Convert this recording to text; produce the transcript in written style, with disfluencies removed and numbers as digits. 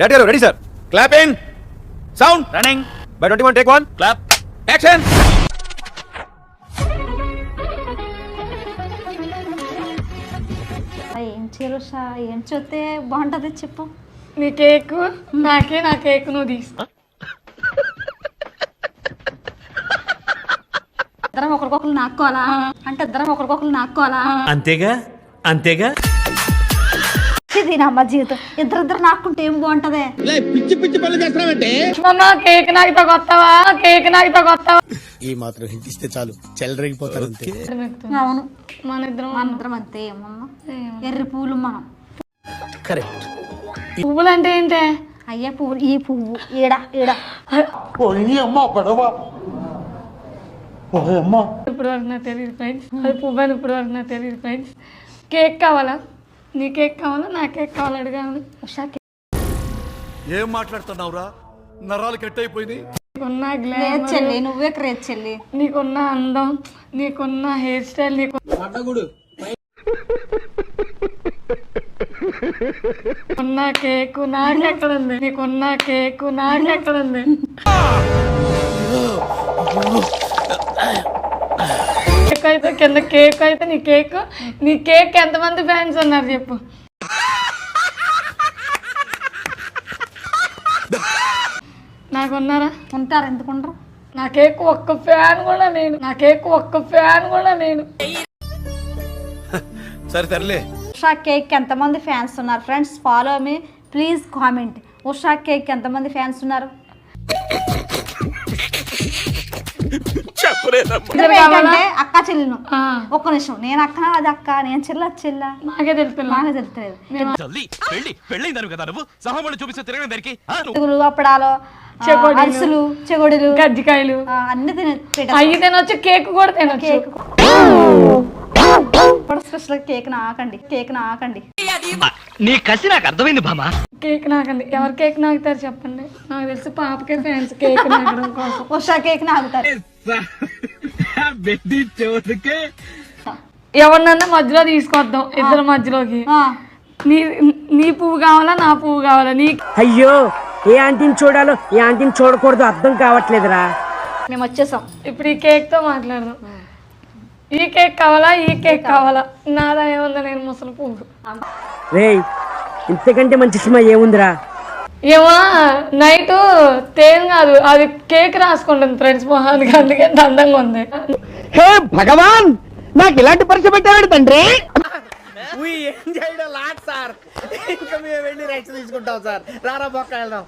Ready, sir. Clap in. Sound. Running. By 21, take one. Clap. Action. ఏం చీరషా ఏం చూస్తే బాగుంటది చెప్పు. నీ కేక్ నాకే, నా కేక్ నువ్వు తీసుకో. ఇద్దరం ఒకరికొకరు నాక్కోవాలా అంటే ఇద్దరం ఒకరికొకరు నాక్కోవాలా అంతేగా అంతేగా. ఇది నమ్మ జీవితం. ఇద్దరిద్దరు నాకుంటే ఏం బాగుంటది. పిచ్చి పిచ్చి పనులు చేస్తున్నావంటే కేక్ నాకితో కొత్తవా, కేక్ నాకితో కొత్తవా. ఈ మాత్రం హింట్ ఇస్తే చాలు చెల్లరగిపోతారు అంతే. అవును మన ఇద్దరం మనందరం అంతే. ఏమమ్మా ఎర్రి పూలు మనం. కరెక్ట్. పువ్వులు అంటే ఏంటే? అయ్యే పువ్వులు. ఈ పువ్వు ఈడ ఈడ ఇప్పుడు వరకు నాకు తెలియదు ఫ్రెండ్స్. అది పువ్వు అని ఇప్పుడు వరకు నాకు తెలియదు ఫ్రెండ్స్. కేక్ కావాలా? నీ కేక్ కావాలా, నా కేక్ కావాలా అడగాలి. ఏం మాట్లాడుతున్నావురా? నరాలు కట్ అయిపోయింది. నీకున్న క్రేజ్ గ్లామర్, చెల్లి, నువ్వే క్రేజ్ చెల్లి. నీకున్న అందం, నీకున్న హెయిర్ స్టైల్, నీకున్న కేక్ నాకెక్కడుంది? నీకున్న కేక్ నాకెక్కడుంది? కేక్ అయితే కింద కేక్ అయితే నీ కేక్ ఎంతమంది ఫ్యాన్స్ ఉన్నారు చెప్పు. నాకున్నారా? ఉంటారు, ఎందుకుంటారు? నా కేక్ ఒక్క ఫ్యాన్ కూడా నేను, నా కేక్ ఒక్క ఫ్యాన్ కూడా నేను. సరే తరలే. ఉషా కేక్ ఎంతమంది ఫ్యాన్స్ ఉన్నారు? Friends follow me please comment. Usha cake ఎంతమంది ఫ్యాన్స్ ఉన్నారు? అంటే అక్క చెల్లిను. ఒక్క నిమిషం, నేను అక్క అది అక్క, నేను చెల్ల చెల్ల నాకే తెలుస్తుంది. నాకే తెలుస్తలేదు. చూపిస్తే అప్పడాలు, అరిసెలు, చెగొడులు, కజ్జికాయలు అన్ని అయ్యి తినొచ్చు, కేక్ కూడా తినొచ్చు. స్పెషల్ కేక్ నాకండి, కేక్ నాకండి. నీ కసి నాకు అర్థమైంది బామా. కేక్ నాకండి. ఎవరు కేక్ నాకుతారు చెప్పండి? నాకు తెలిసి పాపకే ఫ్యాన్స్ కేక్ నాకడం కోసం. ఉషా కేక్ నాకుతారు. ఎవరినన్నా మధ్యలో తీసుకొద్దాం, ఇద్దరు మధ్యలోకి. నీ పువ్వు కావాలా, నా పువ్వు కావాలా? నీ అయ్యో, ఏ ఆంటీని చూడాలో ఏ ఆంటీని చూడకూడదు అర్థం కావట్లేదురా. మేము వచ్చేసాం. ఇప్పుడు ఈ కేక్ తో మాట్లాడదాం. ఈ కేక్ కావాలా, ఈ కేక్ కావాలా? నాదా ఏముందా, నేను ముసలి పువ్వు. రేయ్, ఇంతకంటే మంచి సినిమా ఏముందిరా? ఏమో నైట్ తేను కాదు, అది కేక్ రాసుకుంటుంది ఫ్రెండ్స్ మొహానికి, అందుకే ఎంత అందంగా ఉంది. హే భగవాన్, నాకు ఇలాంటి పరీక్ష పెట్టాడు తండ్రి. ఏం చేయడం లాట్ సార్. ఇంకా మేము వెళ్ళి రెక్స్ తీసుకుంటాం సార్. రారా బొక్క వెళ్దాం.